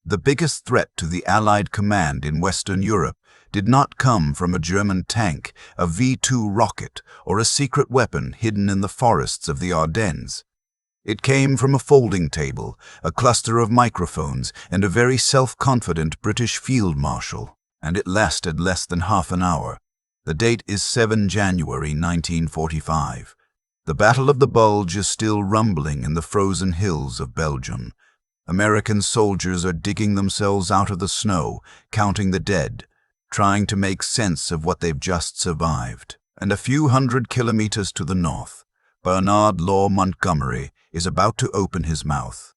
The biggest threat to the Allied command in Western Europe did not come from a German tank, a V-2 rocket, or a secret weapon hidden in the forests of the Ardennes. It came from a folding table, a cluster of microphones, and a very self-confident British field marshal, and it lasted less than half an hour. The date is 7 January 1945. The Battle of the Bulge is still rumbling in the frozen hills of Belgium. American soldiers are digging themselves out of the snow, counting the dead, trying to make sense of what they've just survived. And a few hundred kilometers to the north, Bernard Montgomery is about to open his mouth.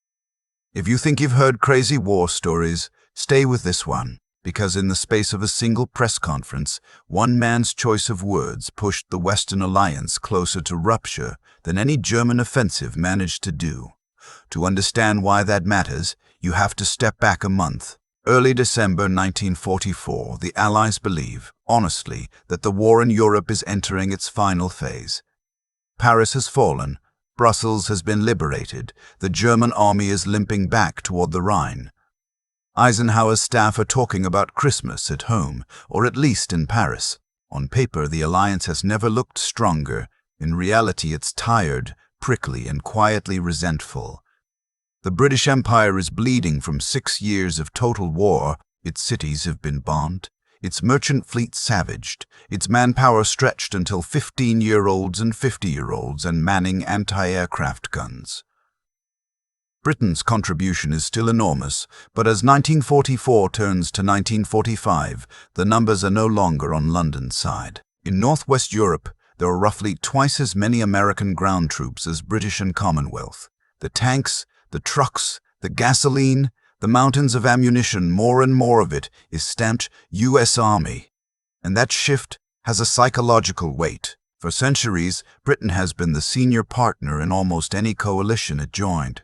If you think you've heard crazy war stories, stay with this one, because in the space of a single press conference, one man's choice of words pushed the Western alliance closer to rupture than any German offensive managed to do. To understand why that matters, you have to step back a month. Early December 1944, the Allies believe, honestly, that the war in Europe is entering its final phase. Paris has fallen, Brussels has been liberated, the German army is limping back toward the Rhine. Eisenhower's staff are talking about Christmas at home, or at least in Paris. On paper, the alliance has never looked stronger. In reality, it's tired, prickly, and quietly resentful. The British Empire is bleeding from 6 years of total war. Its cities have been bombed, its merchant fleet savaged, its manpower stretched until 15-year-olds and 50-year-olds and manning anti-aircraft guns. Britain's contribution is still enormous, but as 1944 turns to 1945, the numbers are no longer on London's side. In Northwest Europe, there are roughly twice as many American ground troops as British and Commonwealth. The tanks, the trucks, the gasoline, the mountains of ammunition, more and more of it is stamped U.S. Army. And that shift has a psychological weight. For centuries, Britain has been the senior partner in almost any coalition it joined.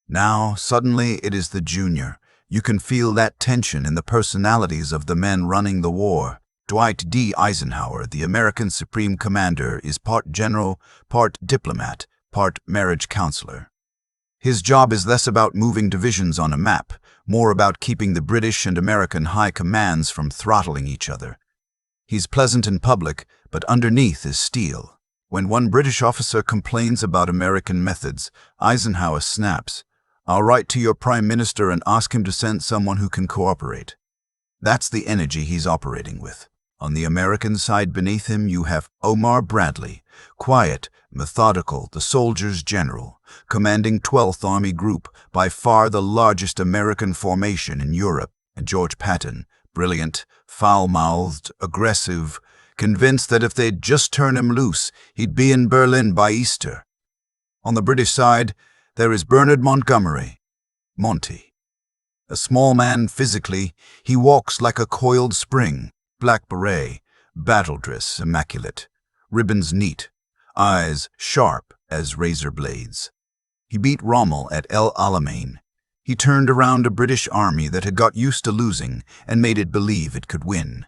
Now, suddenly, it is the junior. You can feel that tension in the personalities of the men running the war. Dwight D. Eisenhower, the American Supreme Commander, is part general, part diplomat, part marriage counselor. His job is less about moving divisions on a map, more about keeping the British and American high commands from throttling each other. He's pleasant in public, but underneath is steel. When one British officer complains about American methods, Eisenhower snaps, "I'll write to your Prime Minister and ask him to send someone who can cooperate." That's the energy he's operating with. On the American side beneath him, you have Omar Bradley, quiet, methodical, the soldier's general, commanding 12th Army Group, by far the largest American formation in Europe, and George Patton, brilliant, foul-mouthed, aggressive, convinced that if they'd just turn him loose, he'd be in Berlin by Easter. On the British side, there is Bernard Montgomery, Monty. A small man physically, he walks like a coiled spring, black beret, battle dress immaculate, ribbons neat, eyes sharp as razor blades. He beat Rommel at El Alamein. He turned around a British army that had got used to losing and made it believe it could win.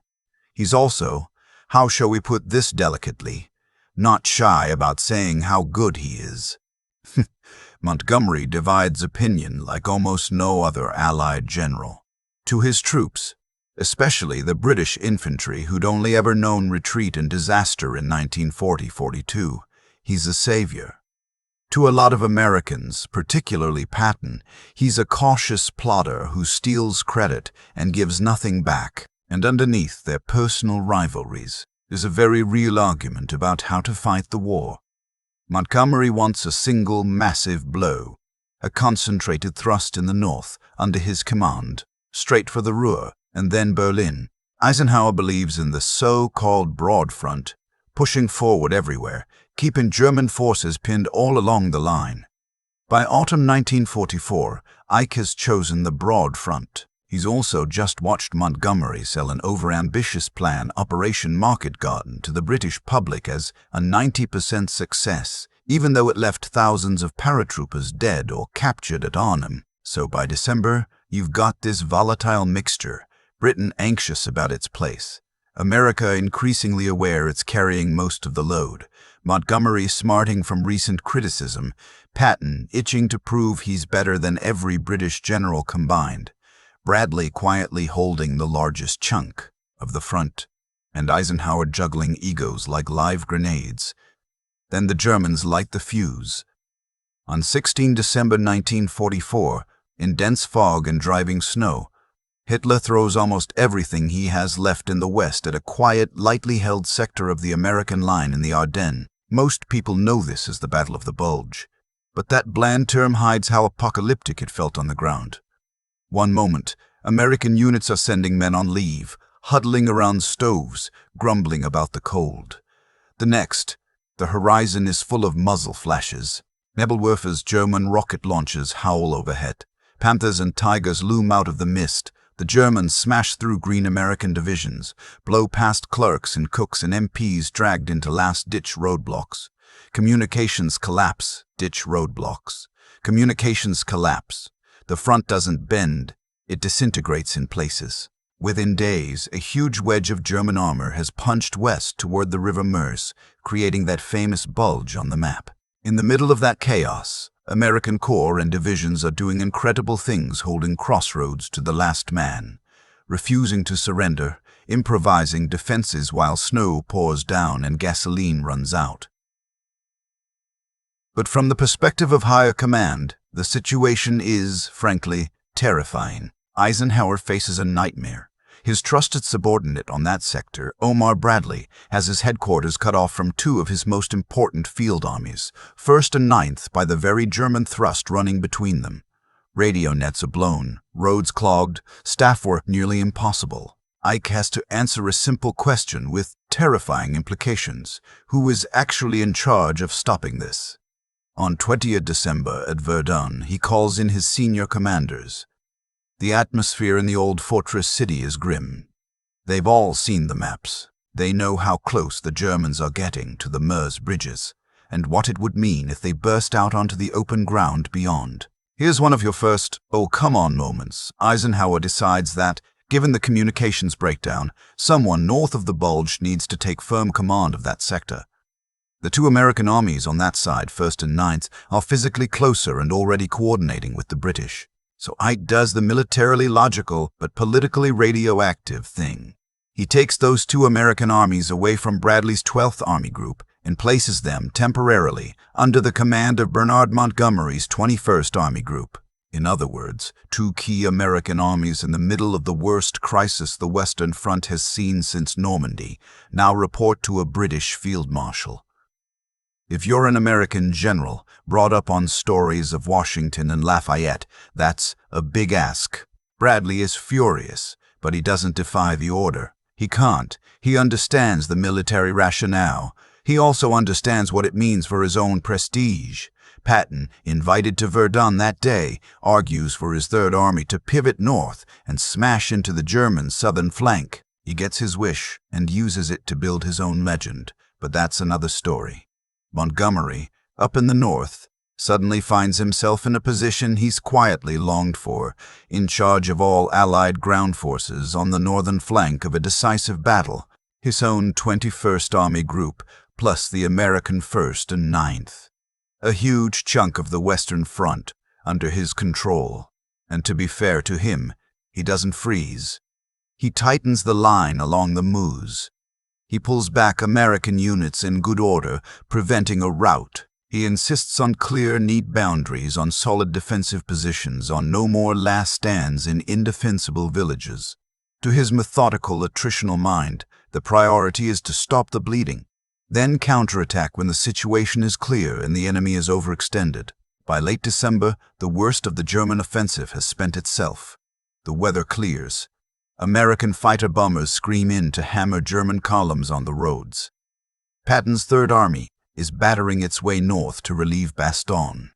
He's also, how shall we put this delicately, not shy about saying how good he is. Montgomery divides opinion like almost no other Allied general. To his troops, especially the British infantry who'd only ever known retreat and disaster in 1940-42, he's a savior. To a lot of Americans, particularly Patton, he's a cautious plotter who steals credit and gives nothing back. And underneath their personal rivalries is a very real argument about how to fight the war. Montgomery wants a single massive blow, a concentrated thrust in the north under his command, straight for the Ruhr and then Berlin. Eisenhower believes in the so-called broad front, pushing forward everywhere, keeping German forces pinned all along the line. By autumn 1944, Ike has chosen the broad front. He's also just watched Montgomery sell an overambitious plan, Operation Market Garden, to the British public as a 90% success, even though it left thousands of paratroopers dead or captured at Arnhem. So by December, you've got this volatile mixture, Britain anxious about its place, America increasingly aware it's carrying most of the load, Montgomery smarting from recent criticism, Patton itching to prove he's better than every British general combined. Bradley quietly holding the largest chunk of the front, and Eisenhower juggling egos like live grenades. Then the Germans light the fuse. On 16 December 1944, in dense fog and driving snow, Hitler throws almost everything he has left in the West at a quiet, lightly held sector of the American line in the Ardennes. Most people know this as the Battle of the Bulge, but that bland term hides how apocalyptic it felt on the ground. One moment, American units are sending men on leave, huddling around stoves, grumbling about the cold. The next, the horizon is full of muzzle flashes. Nebelwerfer's German rocket launchers howl overhead. Panthers and Tigers loom out of the mist. The Germans smash through green American divisions, blow past clerks and cooks and MPs dragged into last-ditch roadblocks. Communications collapse, ditch roadblocks. Communications collapse. The front doesn't bend, it disintegrates in places. Within days, a huge wedge of German armor has punched west toward the River Meuse, creating that famous bulge on the map. In the middle of that chaos, American corps and divisions are doing incredible things, holding crossroads to the last man, refusing to surrender, improvising defenses while snow pours down and gasoline runs out. But from the perspective of higher command, the situation is, frankly, terrifying. Eisenhower faces a nightmare. His trusted subordinate on that sector, Omar Bradley, has his headquarters cut off from two of his most important field armies, 1st and 9th, by the very German thrust running between them. Radio nets are blown, roads clogged, staff work nearly impossible. Ike has to answer a simple question with terrifying implications. Who is actually in charge of stopping this? On 20th December at Verdun, he calls in his senior commanders. The atmosphere in the old fortress city is grim. They've all seen the maps. They know how close the Germans are getting to the Meuse bridges, and what it would mean if they burst out onto the open ground beyond. Here's one of your first, oh come on moments. Eisenhower decides that, given the communications breakdown, someone north of the Bulge needs to take firm command of that sector. The two American armies on that side, 1st and 9th, are physically closer and already coordinating with the British. So Ike does the militarily logical but politically radioactive thing. He takes those two American armies away from Bradley's 12th Army Group and places them temporarily under the command of Bernard Montgomery's 21st Army Group. In other words, two key American armies in the middle of the worst crisis the Western Front has seen since Normandy now report to a British field marshal. If you're an American general brought up on stories of Washington and Lafayette, that's a big ask. Bradley is furious, but he doesn't defy the order. He can't. He understands the military rationale. He also understands what it means for his own prestige. Patton, invited to Verdun that day, argues for his Third Army to pivot north and smash into the German southern flank. He gets his wish and uses it to build his own legend, but that's another story. Montgomery, up in the north, suddenly finds himself in a position he's quietly longed for, in charge of all Allied ground forces on the northern flank of a decisive battle, his own 21st Army Group, plus the American 1st and 9th. A huge chunk of the Western Front under his control, and to be fair to him, he doesn't freeze. He tightens the line along the Meuse. He pulls back American units in good order, preventing a rout. He insists on clear, neat boundaries, on solid defensive positions, on no more last stands in indefensible villages. To his methodical, attritional mind, the priority is to stop the bleeding, then counterattack when the situation is clear and the enemy is overextended. By late December, the worst of the German offensive has spent itself. The weather clears. American fighter bombers scream in to hammer German columns on the roads. Patton's Third Army is battering its way north to relieve Bastogne.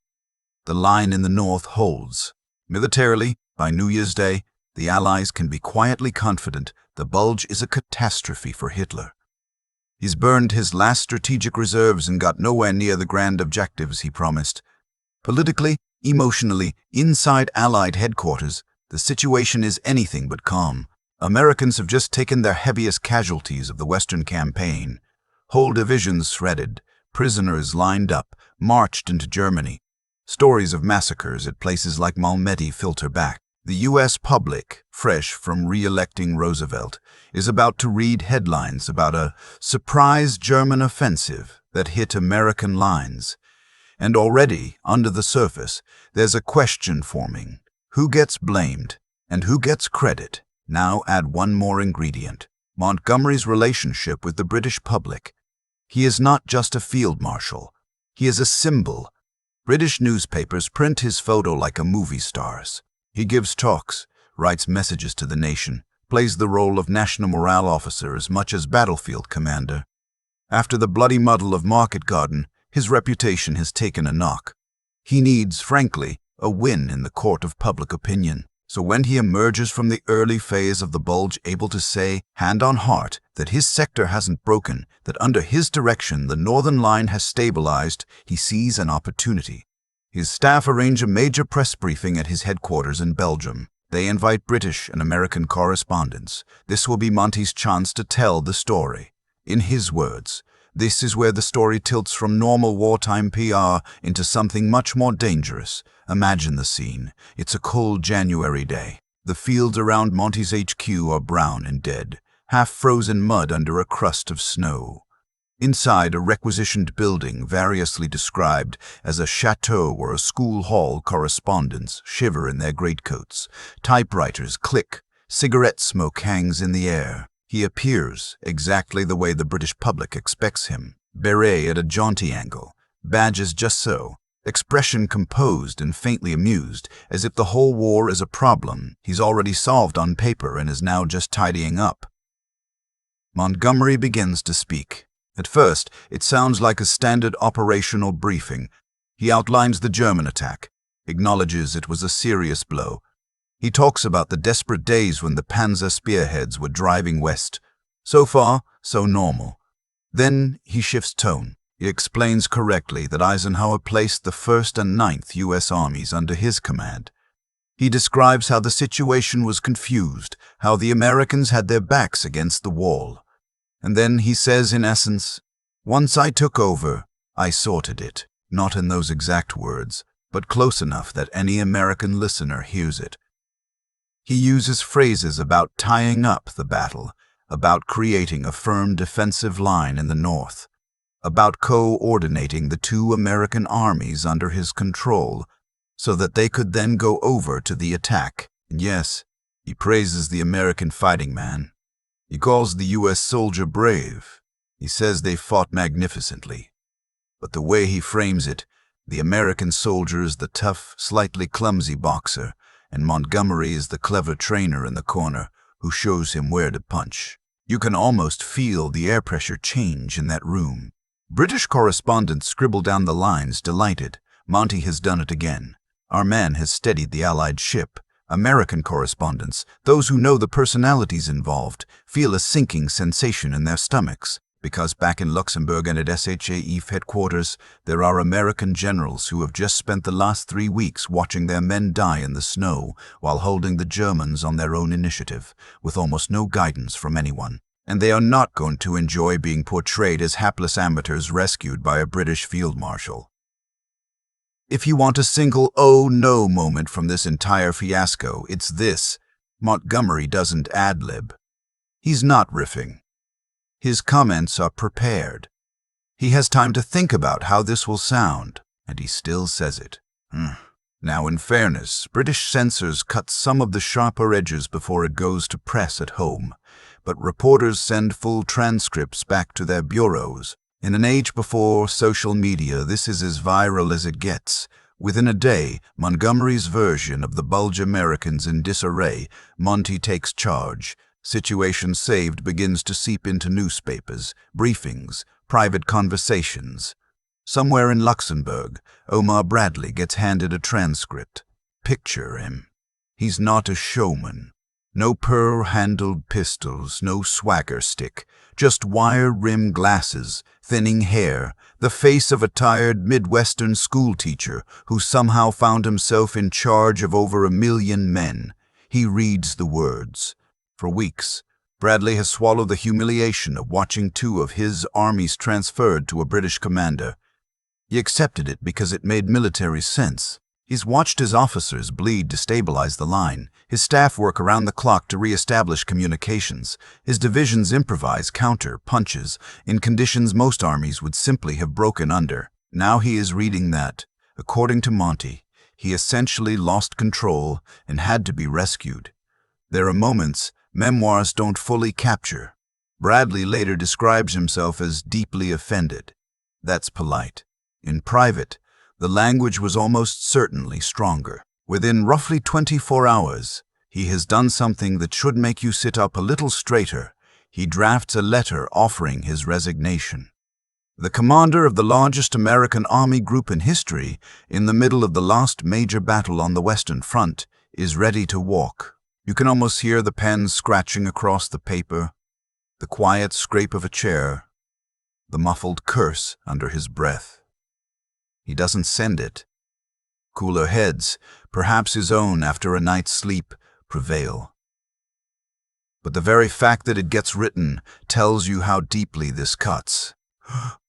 The line in the north holds. Militarily, by New Year's Day, the Allies can be quietly confident the Bulge is a catastrophe for Hitler. He's burned his last strategic reserves and got nowhere near the grand objectives he promised. Politically, emotionally, inside Allied headquarters, the situation is anything but calm. Americans have just taken their heaviest casualties of the Western campaign. Whole divisions shredded, prisoners lined up, marched into Germany. Stories of massacres at places like Malmedy filter back. The U.S. public, fresh from re-electing Roosevelt, is about to read headlines about a surprise German offensive that hit American lines. And already, under the surface, there's a question forming. Who gets blamed and who gets credit? Now add one more ingredient: Montgomery's relationship with the British public. He is not just a field marshal. He is a symbol. British newspapers print his photo like a movie star's. He gives talks, writes messages to the nation, plays the role of national morale officer as much as battlefield commander. After the bloody muddle of Market Garden, his reputation has taken a knock. He needs, frankly, a win in the court of public opinion. So when he emerges from the early phase of the Bulge able to say, hand on heart, that his sector hasn't broken, that under his direction the Northern Line has stabilized, he sees an opportunity. His staff arrange a major press briefing at his headquarters in Belgium. They invite British and American correspondents. This will be Monty's chance to tell the story. In his words, this is where the story tilts from normal wartime PR into something much more dangerous. Imagine the scene. It's a cold January day. The fields around Monty's HQ are brown and dead, half-frozen mud under a crust of snow. Inside a requisitioned building variously described as a chateau or a school hall, correspondents shiver in their greatcoats. Typewriters click. Cigarette smoke hangs in the air. He appears exactly the way the British public expects him. Beret at a jaunty angle. Badges just so. Expression composed and faintly amused, as if the whole war is a problem he's already solved on paper and is now just tidying up. Montgomery begins to speak. At first, it sounds like a standard operational briefing. He outlines the German attack, acknowledges it was a serious blow. He talks about the desperate days when the Panzer spearheads were driving west. So far, so normal. Then he shifts tone. He explains correctly that Eisenhower placed the 1st and 9th U.S. armies under his command. He describes how the situation was confused, how the Americans had their backs against the wall. And then he says, in essence, once I took over, I sorted it. Not in those exact words, but close enough that any American listener hears it. He uses phrases about tying up the battle, about creating a firm defensive line in the north, about coordinating the two American armies under his control so that they could then go over to the attack. And yes, he praises the American fighting man. He calls the U.S. soldier brave. He says they fought magnificently. But the way he frames it, the American soldier is the tough, slightly clumsy boxer, and Montgomery is the clever trainer in the corner who shows him where to punch. You can almost feel the air pressure change in that room. British correspondents scribble down the lines, delighted. Monty has done it again. Our man has steadied the Allied ship. American correspondents, those who know the personalities involved, feel a sinking sensation in their stomachs, because back in Luxembourg and at SHAEF headquarters, there are American generals who have just spent the last 3 weeks watching their men die in the snow while holding the Germans on their own initiative, with almost no guidance from anyone. And they are not going to enjoy being portrayed as hapless amateurs rescued by a British field marshal. If you want a single oh no moment from this entire fiasco, it's this: Montgomery doesn't ad-lib. He's not riffing. His comments are prepared. He has time to think about how this will sound, and he still says it. Now, in fairness, British censors cut some of the sharper edges before it goes to press at home, but reporters send full transcripts back to their bureaus. In an age before social media, this is as viral as it gets. Within a day, Montgomery's version of the Bulge Americans in disarray, Monty takes charge. Situation saved begins to seep into newspapers, briefings, private conversations. Somewhere in Luxembourg, Omar Bradley gets handed a transcript. Picture him. He's not a showman. No pearl-handled pistols, no swagger stick, just wire-rimmed glasses, thinning hair, the face of a tired Midwestern schoolteacher who somehow found himself in charge of over 1 million men. He reads the words. For weeks, Bradley has swallowed the humiliation of watching 2 of his armies transferred to a British commander. He accepted it because it made military sense. He's watched his officers bleed to stabilize the line, his staff work around the clock to re-establish communications, his divisions improvise counter-punches in conditions most armies would simply have broken under. Now he is reading that, according to Monty, he essentially lost control and had to be rescued. There are moments memoirs don't fully capture. Bradley later describes himself as deeply offended. That's polite. In private, the language was almost certainly stronger. Within roughly 24 hours, he has done something that should make you sit up a little straighter. He drafts a letter offering his resignation. The commander of the largest American army group in history, in the middle of the last major battle on the Western Front, is ready to walk. You can almost hear the pen scratching across the paper, the quiet scrape of a chair, the muffled curse under his breath. He doesn't send it. Cooler heads, perhaps his own after a night's sleep, prevail. But the very fact that it gets written tells you how deeply this cuts.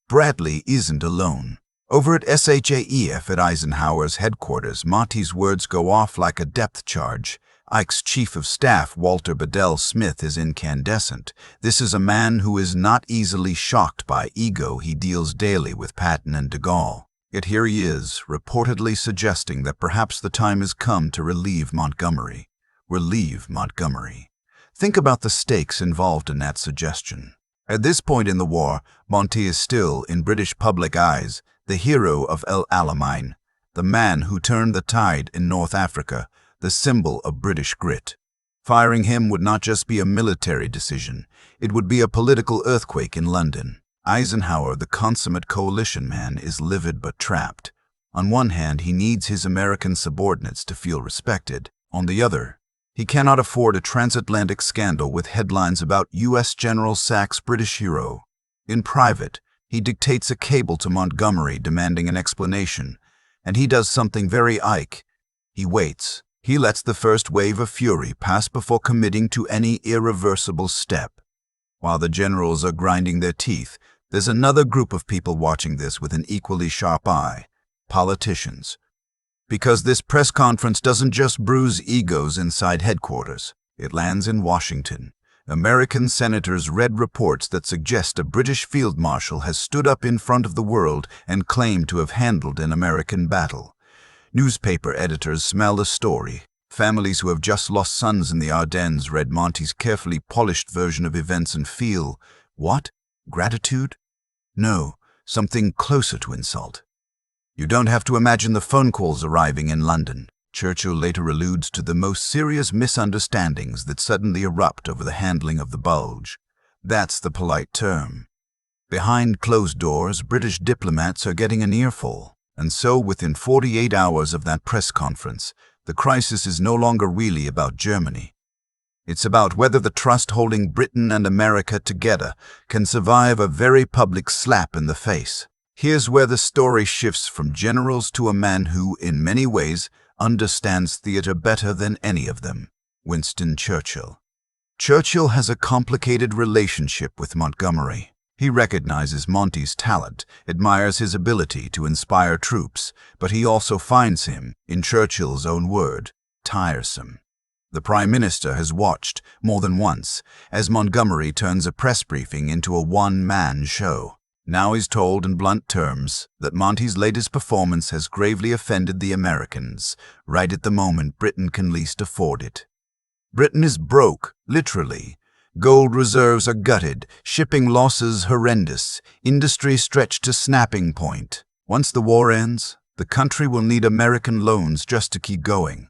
Bradley isn't alone. Over at SHAEF at Eisenhower's headquarters, Monty's words go off like a depth charge. Ike's chief of staff, Walter Bedell Smith, is incandescent. This is a man who is not easily shocked by ego. He deals daily with Patton and de Gaulle. Yet here he is, reportedly suggesting that perhaps the time has come to relieve Montgomery. Relieve Montgomery. Think about the stakes involved in that suggestion. At this point in the war, Monty is still, in British public eyes, the hero of El Alamein, the man who turned the tide in North Africa, the symbol of British grit. Firing him would not just be a military decision, it would be a political earthquake in London. Eisenhower, the consummate coalition man, is livid but trapped. On one hand, he needs his American subordinates to feel respected. On the other, he cannot afford a transatlantic scandal with headlines about U.S. General Sack's British hero. In private, he dictates a cable to Montgomery demanding an explanation, and he does something very Ike. He waits. He lets the first wave of fury pass before committing to any irreversible step. While the generals are grinding their teeth, there's another group of people watching this with an equally sharp eye: politicians. Because this press conference doesn't just bruise egos inside headquarters. It lands in Washington. American senators read reports that suggest a British field marshal has stood up in front of the world and claimed to have handled an American battle. Newspaper editors smell the story. Families who have just lost sons in the Ardennes read Monty's carefully polished version of events and feel, what? Gratitude? No, something closer to insult. You don't have to imagine the phone calls arriving in London. Churchill later alludes to the most serious misunderstandings that suddenly erupt over the handling of the Bulge. That's the polite term. Behind closed doors, British diplomats are getting an earful. And so, within 48 hours of that press conference, the crisis is no longer really about Germany. It's about whether the trust holding Britain and America together can survive a very public slap in the face. Here's where the story shifts from generals to a man who, in many ways, understands theater better than any of them: Winston Churchill. Churchill has a complicated relationship with Montgomery. He recognizes Monty's talent, admires his ability to inspire troops, but he also finds him, in Churchill's own word, tiresome. The Prime Minister has watched, more than once, as Montgomery turns a press briefing into a one-man show. Now he's told in blunt terms that Monty's latest performance has gravely offended the Americans, right at the moment Britain can least afford it. Britain is broke, literally. Gold reserves are gutted, shipping losses horrendous, industry stretched to snapping point. Once the war ends, the country will need American loans just to keep going.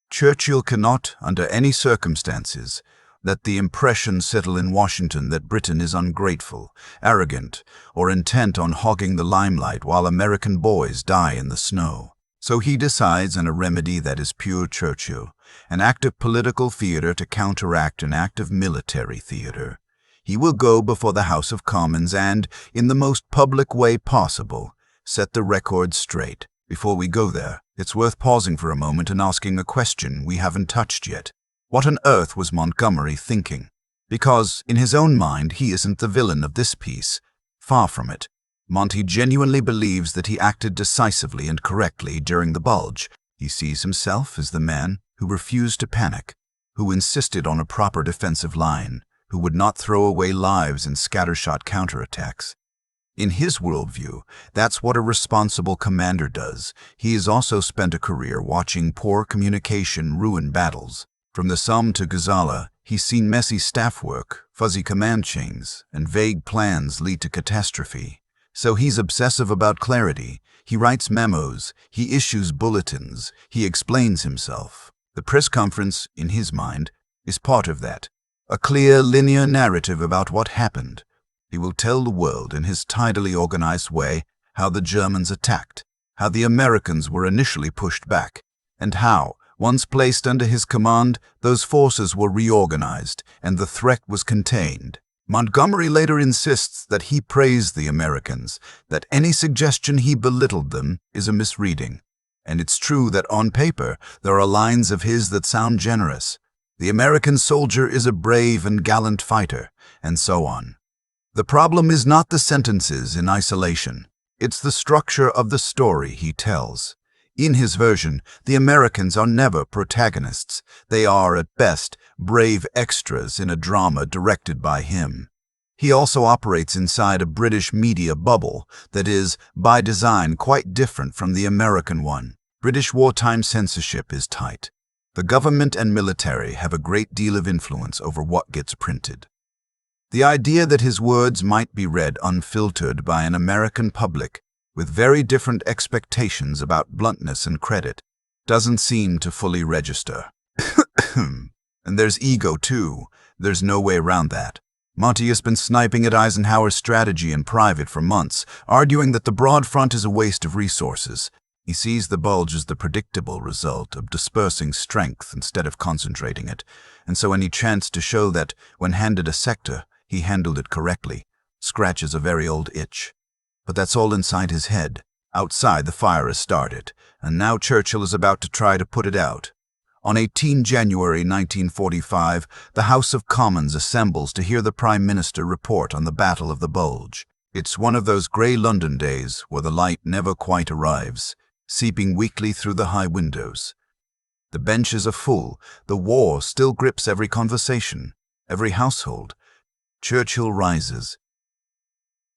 Churchill cannot, under any circumstances, let the impression settle in Washington that Britain is ungrateful, arrogant, or intent on hogging the limelight while American boys die in the snow. So he decides on a remedy that is pure Churchill, an act of political theater to counteract an act of military theater. He will go before the House of Commons and, in the most public way possible, set the record straight. Before we go there, it's worth pausing for a moment and asking a question we haven't touched yet. What on earth was Montgomery thinking? Because, in his own mind, he isn't the villain of this piece. Far from it. Monty genuinely believes that he acted decisively and correctly during the Bulge. He sees himself as the man who refused to panic, who insisted on a proper defensive line, who would not throw away lives in scattershot counterattacks. In his worldview, that's what a responsible commander does. He has also spent a career watching poor communication ruin battles. From the Somme to Gazala, he's seen messy staff work, fuzzy command chains, and vague plans lead to catastrophe. So he's obsessive about clarity. He writes memos, he issues bulletins, he explains himself. The press conference, in his mind, is part of that. A clear, linear narrative about what happened. He will tell the world in his tidily organized way how the Germans attacked, how the Americans were initially pushed back, and how, once placed under his command, those forces were reorganized and the threat was contained. Montgomery later insists that he praised the Americans, that any suggestion he belittled them is a misreading. And it's true that on paper there are lines of his that sound generous. The American soldier is a brave and gallant fighter, and so on. The problem is not the sentences in isolation. It's the structure of the story he tells. In his version, the Americans are never protagonists. They are, at best, brave extras in a drama directed by him. He also operates inside a British media bubble that is, by design, quite different from the American one. British wartime censorship is tight. The government and military have a great deal of influence over what gets printed. The idea that his words might be read unfiltered by an American public with very different expectations about bluntness and credit doesn't seem to fully register. And there's ego too. There's no way around that. Monty has been sniping at Eisenhower's strategy in private for months, arguing that the broad front is a waste of resources. He sees the Bulge as the predictable result of dispersing strength instead of concentrating it, and so any chance to show that, when handed a sector, he handled it correctly, scratches a very old itch. But that's all inside his head. Outside, the fire has started, and now Churchill is about to try to put it out. On 18 January 1945, the House of Commons assembles to hear the Prime Minister report on the Battle of the Bulge. It's one of those grey London days where the light never quite arrives, seeping weakly through the high windows. The benches are full. The war still grips every conversation, every household. Churchill rises.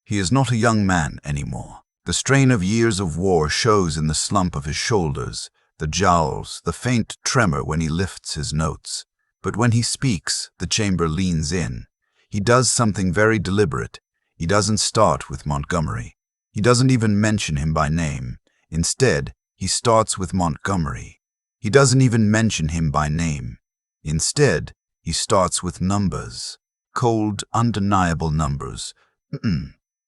He is not a young man anymore. The strain of years of war shows in the slump of his shoulders, the jowls, the faint tremor when he lifts his notes. But when he speaks, the chamber leans in. He does something very deliberate. He doesn't start with Montgomery. He doesn't even mention him by name. Instead, he starts with Montgomery. He doesn't even mention him by name. Instead, he starts with numbers. Cold, undeniable numbers.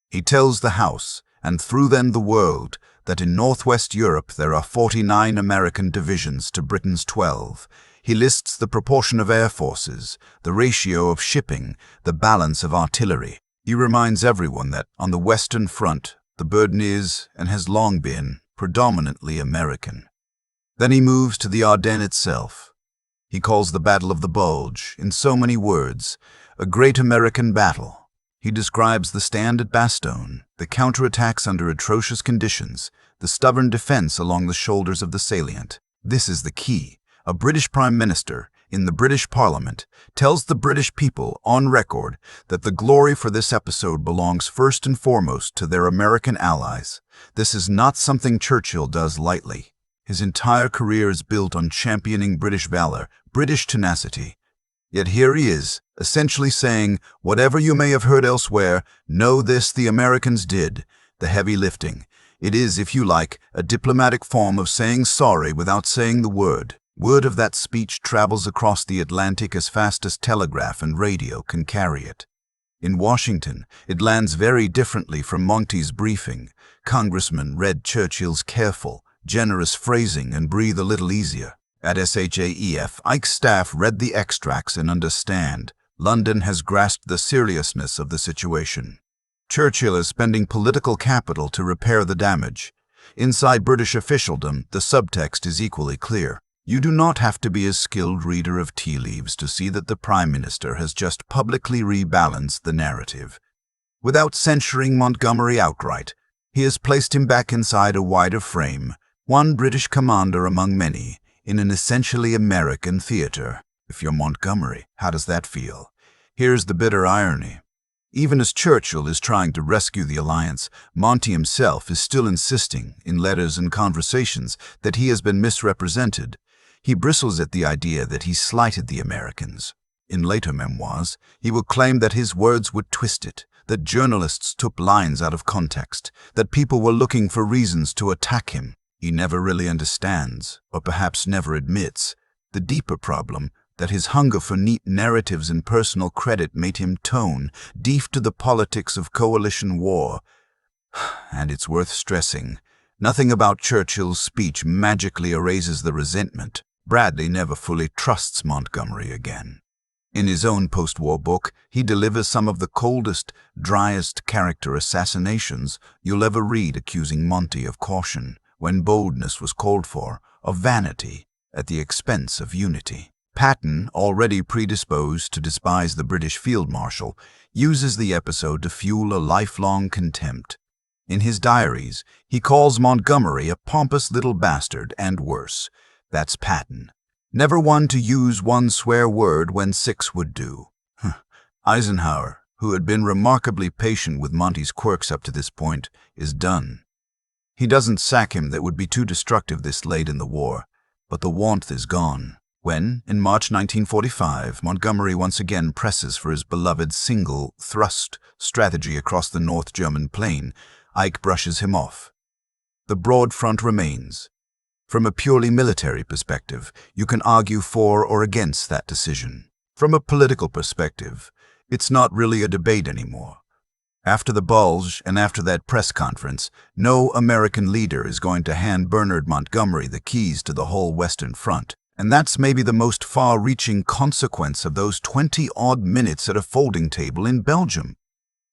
He tells the House, and through them the world, that in Northwest Europe there are 49 American divisions to Britain's 12. He lists the proportion of air forces, the ratio of shipping, the balance of artillery. He reminds everyone that, on the Western Front, the burden is, and has long been, predominantly American. Then he moves to the Ardennes itself. He calls the Battle of the Bulge, in so many words, a great American battle. He describes the stand at Bastogne, the counterattacks under atrocious conditions, the stubborn defense along the shoulders of the salient. This is the key. A British Prime Minister, in the British Parliament, tells the British people, on record, that the glory for this episode belongs first and foremost to their American allies. This is not something Churchill does lightly. His entire career is built on championing British valor, British tenacity. Yet here he is, essentially saying, whatever you may have heard elsewhere, know this the Americans did, the heavy lifting. It is, if you like, a diplomatic form of saying sorry without saying the word. Word of that speech travels across the Atlantic as fast as telegraph and radio can carry it. In Washington, it lands very differently from Monty's briefing. Congressmen read Churchill's careful, generous phrasing and breathe a little easier. At SHAEF, Ike's staff read the extracts and understand. London has grasped the seriousness of the situation. Churchill is spending political capital to repair the damage. Inside British officialdom, the subtext is equally clear. You do not have to be a skilled reader of tea leaves to see that the Prime Minister has just publicly rebalanced the narrative. Without censuring Montgomery outright, he has placed him back inside a wider frame, one British commander among many, in an essentially American theater. If you're Montgomery, how does that feel? Here's the bitter irony. Even as Churchill is trying to rescue the alliance, Monty himself is still insisting, in letters and conversations, that he has been misrepresented. He bristles at the idea that he slighted the Americans. In later memoirs, he will claim that his words would twist it, that journalists took lines out of context, that people were looking for reasons to attack him. He never really understands, or perhaps never admits, the deeper problem that his hunger for neat narratives and personal credit made him tone deaf to the politics of coalition war. And it's worth stressing, nothing about Churchill's speech magically erases the resentment. Bradley never fully trusts Montgomery again. In his own post-war book, he delivers some of the coldest, driest character assassinations you'll ever read, accusing Monty of caution when boldness was called for, of vanity at the expense of unity. Patton, already predisposed to despise the British Field Marshal, uses the episode to fuel a lifelong contempt. In his diaries, he calls Montgomery a pompous little bastard and worse. That's Patton. Never one to use one swear word when six would do. Eisenhower, who had been remarkably patient with Monty's quirks up to this point, is done. He doesn't sack him, that would be too destructive this late in the war, but the warmth is gone. When, in March 1945, Montgomery once again presses for his beloved single-thrust strategy across the North German plain, Ike brushes him off. The broad front remains. From a purely military perspective, you can argue for or against that decision. From a political perspective, it's not really a debate anymore. After the Bulge and after that press conference, no American leader is going to hand Bernard Montgomery the keys to the whole Western Front. And that's maybe the most far-reaching consequence of those 20-odd minutes at a folding table in Belgium.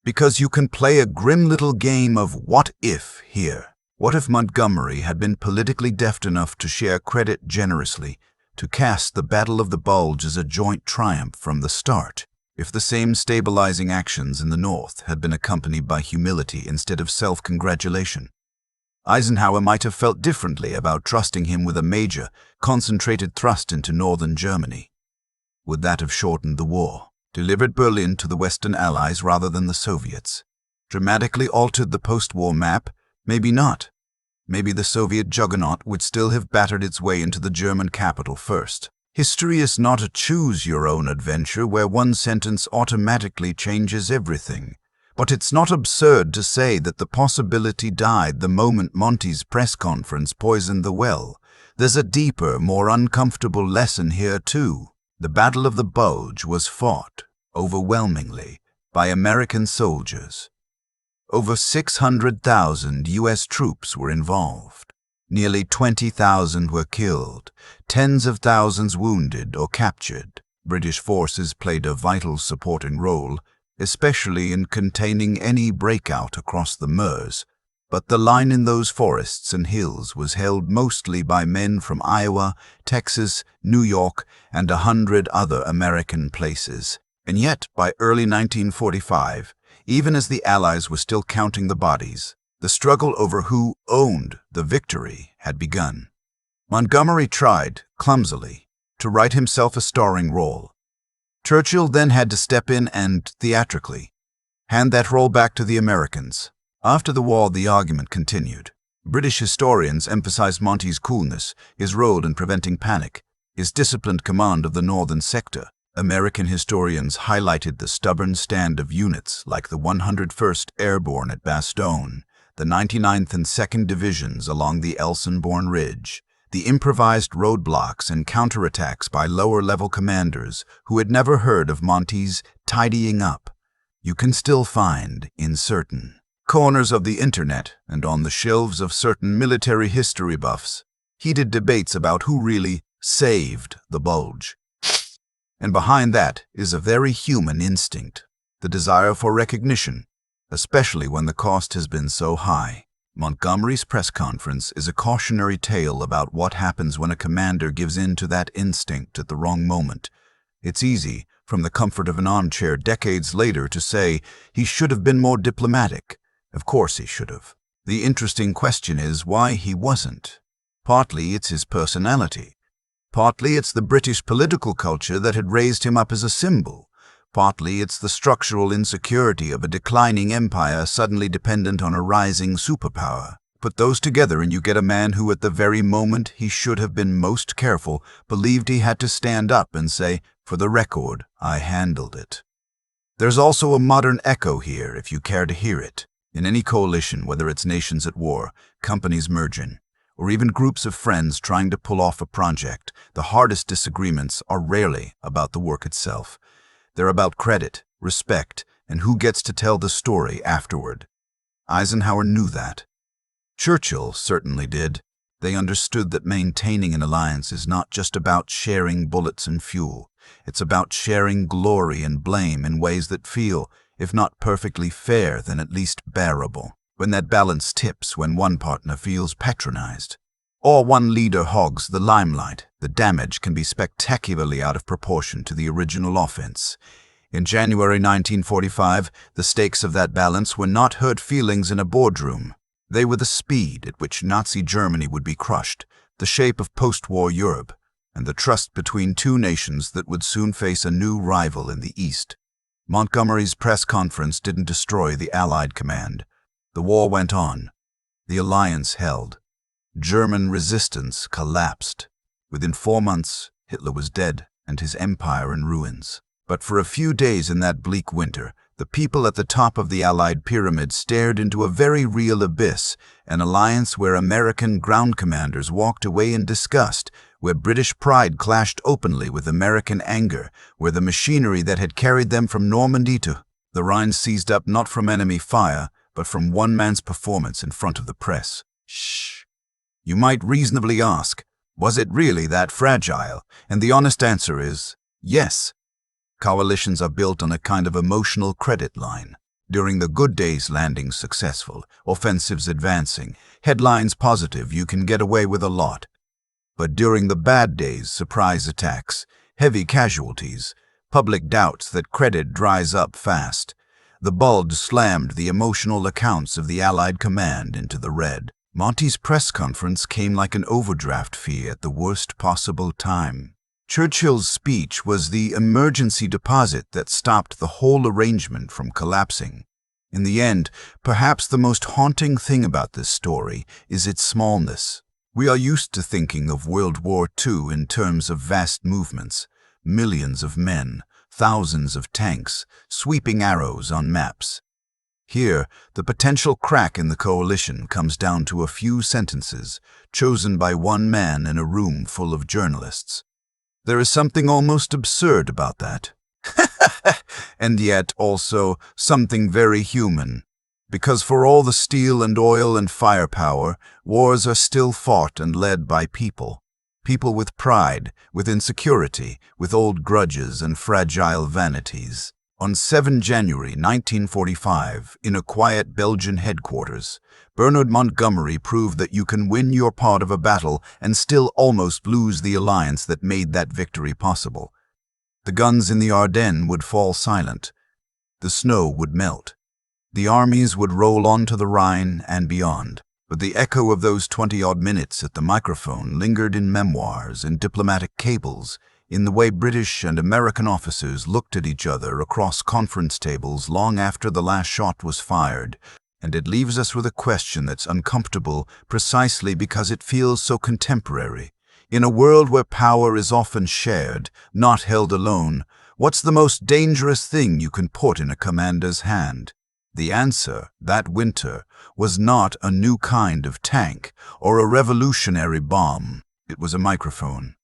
Because you can play a grim little game of what if here. What if Montgomery had been politically deft enough to share credit generously, to cast the Battle of the Bulge as a joint triumph from the start? If the same stabilizing actions in the North had been accompanied by humility instead of self-congratulation? Eisenhower might have felt differently about trusting him with a major, concentrated thrust into northern Germany. Would that have shortened the war, delivered Berlin to the Western Allies rather than the Soviets? Dramatically altered the post-war map? Maybe not. Maybe the Soviet juggernaut would still have battered its way into the German capital first. History is not a choose-your-own adventure where one sentence automatically changes everything. But it's not absurd to say that the possibility died the moment Monty's press conference poisoned the well. There's a deeper, more uncomfortable lesson here too. The Battle of the Bulge was fought, overwhelmingly, by American soldiers. Over 600,000 U.S. troops were involved. Nearly 20,000 were killed, tens of thousands wounded or captured. British forces played a vital supporting role, especially in containing any breakout across the Meuse, but the line in those forests and hills was held mostly by men from Iowa, Texas, New York, and 100 other American places. And yet, by early 1945, even as the Allies were still counting the bodies, the struggle over who owned the victory had begun. Montgomery tried, clumsily, to write himself a starring role. Churchill then had to step in and, theatrically, hand that role back to the Americans. After the war, the argument continued. British historians emphasized Monty's coolness, his role in preventing panic, his disciplined command of the northern sector. American historians highlighted the stubborn stand of units like the 101st Airborne at Bastogne, the 99th and 2nd Divisions along the Elsenborn Ridge, the improvised roadblocks and counterattacks by lower-level commanders who had never heard of Monty's tidying up. You can still find, in certain corners of the internet and on the shelves of certain military history buffs, heated debates about who really saved the Bulge. And behind that is a very human instinct, the desire for recognition, especially when the cost has been so high. Montgomery's press conference is a cautionary tale about what happens when a commander gives in to that instinct at the wrong moment. It's easy, from the comfort of an armchair decades later to say he should have been more diplomatic. Of course he should have. The interesting question is why he wasn't. Partly it's his personality. Partly it's the British political culture that had raised him up as a symbol. Partly it's the structural insecurity of a declining empire suddenly dependent on a rising superpower. Put those together and you get a man who, at the very moment he should have been most careful, believed he had to stand up and say, "For the record, I handled it." There's also a modern echo here, if you care to hear it. In any coalition, whether it's nations at war, companies merging, or even groups of friends trying to pull off a project, the hardest disagreements are rarely about the work itself. They're about credit, respect, and who gets to tell the story afterward. Eisenhower knew that. Churchill certainly did. They understood that maintaining an alliance is not just about sharing bullets and fuel. It's about sharing glory and blame in ways that feel, if not perfectly fair, then at least bearable. When that balance tips, when one partner feels patronized, or one leader hogs the limelight, the damage can be spectacularly out of proportion to the original offense. In January 1945, the stakes of that balance were not hurt feelings in a boardroom. They were the speed at which Nazi Germany would be crushed, the shape of post-war Europe, and the trust between two nations that would soon face a new rival in the East. Montgomery's press conference didn't destroy the Allied command. The war went on. The alliance held. German resistance collapsed. Within 4 months, Hitler was dead and his empire in ruins. But for a few days in that bleak winter, the people at the top of the Allied pyramid stared into a very real abyss, an alliance where American ground commanders walked away in disgust, where British pride clashed openly with American anger, where the machinery that had carried them from Normandy to the Rhine seized up not from enemy fire, but from one man's performance in front of the press. Shh. You might reasonably ask, was it really that fragile? And the honest answer is, yes. Coalitions are built on a kind of emotional credit line. During the good days, landings successful, offensives advancing, headlines positive, you can get away with a lot. But during the bad days, surprise attacks, heavy casualties, public doubts that credit dries up fast. The Bulge slammed the emotional accounts of the Allied command into the red. Monty's press conference came like an overdraft fee at the worst possible time. Churchill's speech was the emergency deposit that stopped the whole arrangement from collapsing. In the end, perhaps the most haunting thing about this story is its smallness. We are used to thinking of World War II in terms of vast movements, millions of men, thousands of tanks, sweeping arrows on maps. Here, the potential crack in the coalition comes down to a few sentences, chosen by one man in a room full of journalists. There is something almost absurd about that. And yet also something very human. Because for all the steel and oil and firepower, wars are still fought and led by people. People with pride, with insecurity, with old grudges and fragile vanities. On 7 January 1945, in a quiet Belgian headquarters, Bernard Montgomery proved that you can win your part of a battle and still almost lose the alliance that made that victory possible. The guns in the Ardennes would fall silent. The snow would melt. The armies would roll on to the Rhine and beyond. But the echo of those 20-odd minutes at the microphone lingered in memoirs, in diplomatic cables, in the way British and American officers looked at each other across conference tables long after the last shot was fired. And it leaves us with a question that's uncomfortable precisely because it feels so contemporary. In a world where power is often shared, not held alone, what's the most dangerous thing you can put in a commander's hand? The answer, that winter, was not a new kind of tank or a revolutionary bomb. It was a microphone.